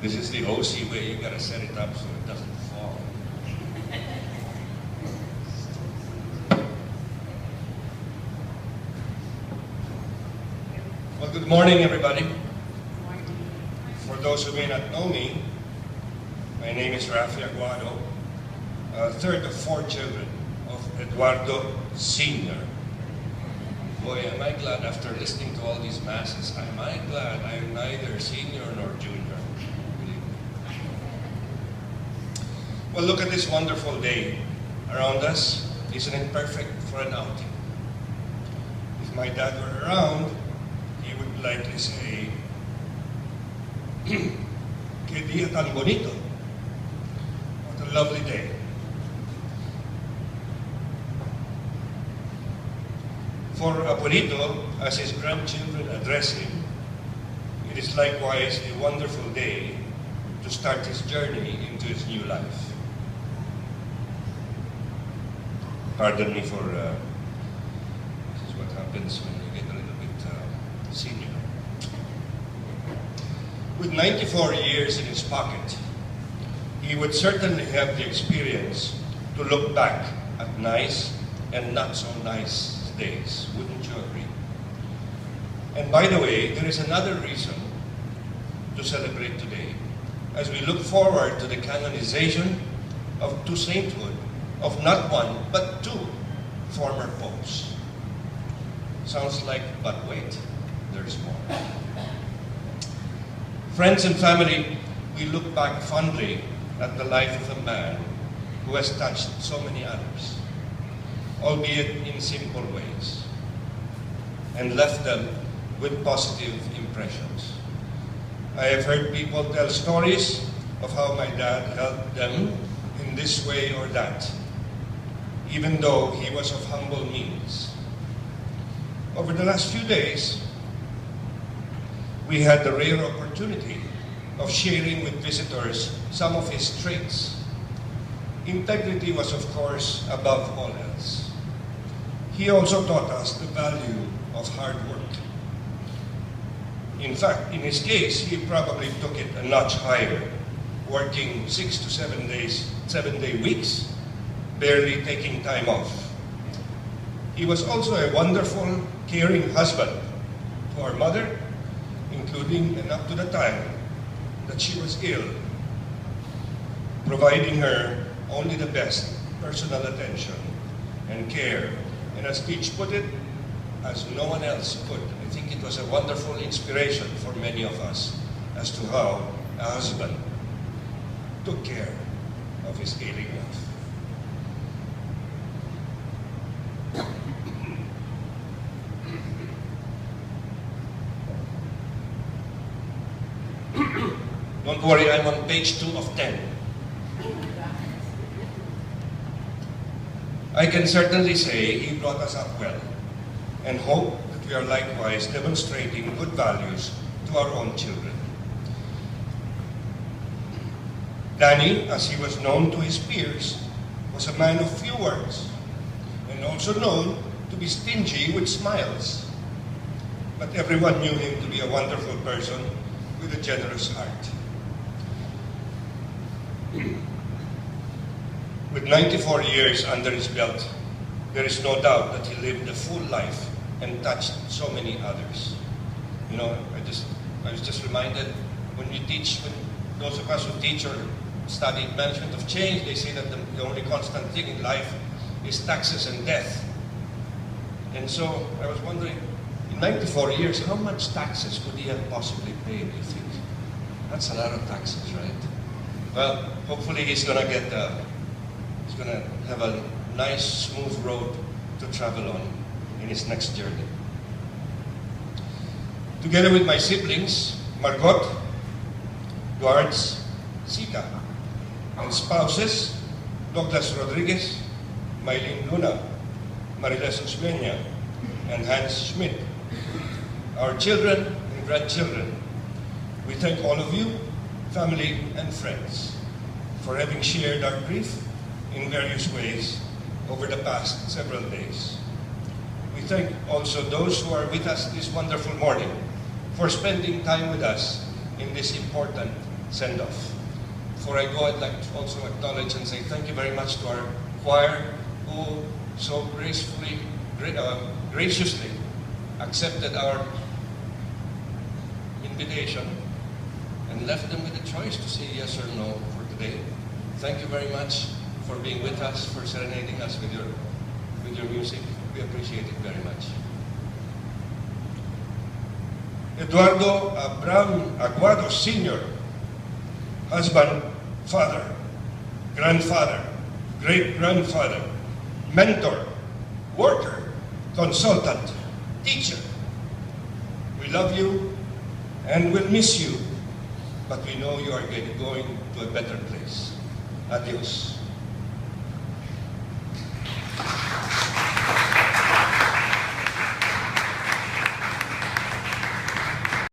This is the OC way. You gotta set it up so it doesn't fall. Well, good morning, everybody. For those who may not know me, my name is Rafi Aguado, third of four children of Eduardo Sr. Boy, am I glad after listening to all these masses. Am I glad I'm neither senior nor junior. Well, look at this wonderful day around us. Isn't it perfect for an outing? If my dad were around, he would likely say, "Que día tan bonito." What a lovely day. For Abuelito, as his grandchildren address him, it is likewise a wonderful day to start his journey into his new life. Pardon me for, this is what happens when you get a little bit senior. With 94 years in his pocket, he would certainly have the experience to look back at nice and not so nice days, wouldn't you agree? And by the way, there is another reason to celebrate today, as we look forward to the canonization to sainthood of not one, but two former popes. Sounds like, but wait, there's more. Friends and family, we look back fondly at the life of a man who has touched so many others, albeit in simple ways, and left them with positive impressions. I have heard people tell stories of how my dad helped them in this way or that, even though he was of humble means. Over the last few days, we had the rare opportunity of sharing with visitors some of his traits. Integrity was, of course, above all else. He also taught us the value of hard work. In fact, in his case, he probably took it a notch higher, working 6 to 7 days, 7-day weeks, barely taking time off. He was also a wonderful, caring husband to our mother, including and up to the time that she was ill, providing her only the best personal attention and care. And as Teach put it, as no one else could. I think it was a wonderful inspiration for many of us as to how a husband took care of his ailing wife. Don't worry, I'm on page 2 of 10. I can certainly say he brought us up well, and hope that we are likewise demonstrating good values to our own children. Danny, as he was known to his peers, was a man of few words, and also known to be stingy with smiles. But everyone knew him to be a wonderful person with a generous heart. With 94 years under his belt, there is no doubt that he lived a full life and touched so many others. You know, I was just reminded, when we teach, when those of us who teach or study management of change, they say that the only constant thing in life is taxes and death. And so I was wondering, in 94 years, how much taxes could he have possibly paid, do you think? That's a lot of taxes, right? Well, hopefully he's gonna have a nice, smooth road to travel on in his next journey. Together with my siblings, Margot, Duarts, Sika, and spouses, Douglas Rodriguez, Maylene Luna, Mariles Osmeña, and Hans Schmidt, our children and grandchildren, we thank all of you, family and friends, for having shared our grief in various ways over the past several days. We thank also those who are with us this wonderful morning for spending time with us in this important send-off. Before I go, I'd like to also acknowledge and say thank you very much to our choir who so graciously accepted our invitation and left them with a choice to say yes or no for today. Thank you very much for being with us, for serenading us with your music. We appreciate it very much. Eduardo Abram Aguado Sr., husband, father, grandfather, great-grandfather, mentor, worker, consultant, teacher. We love you and will miss you, but we know you are going to a better place. Adios.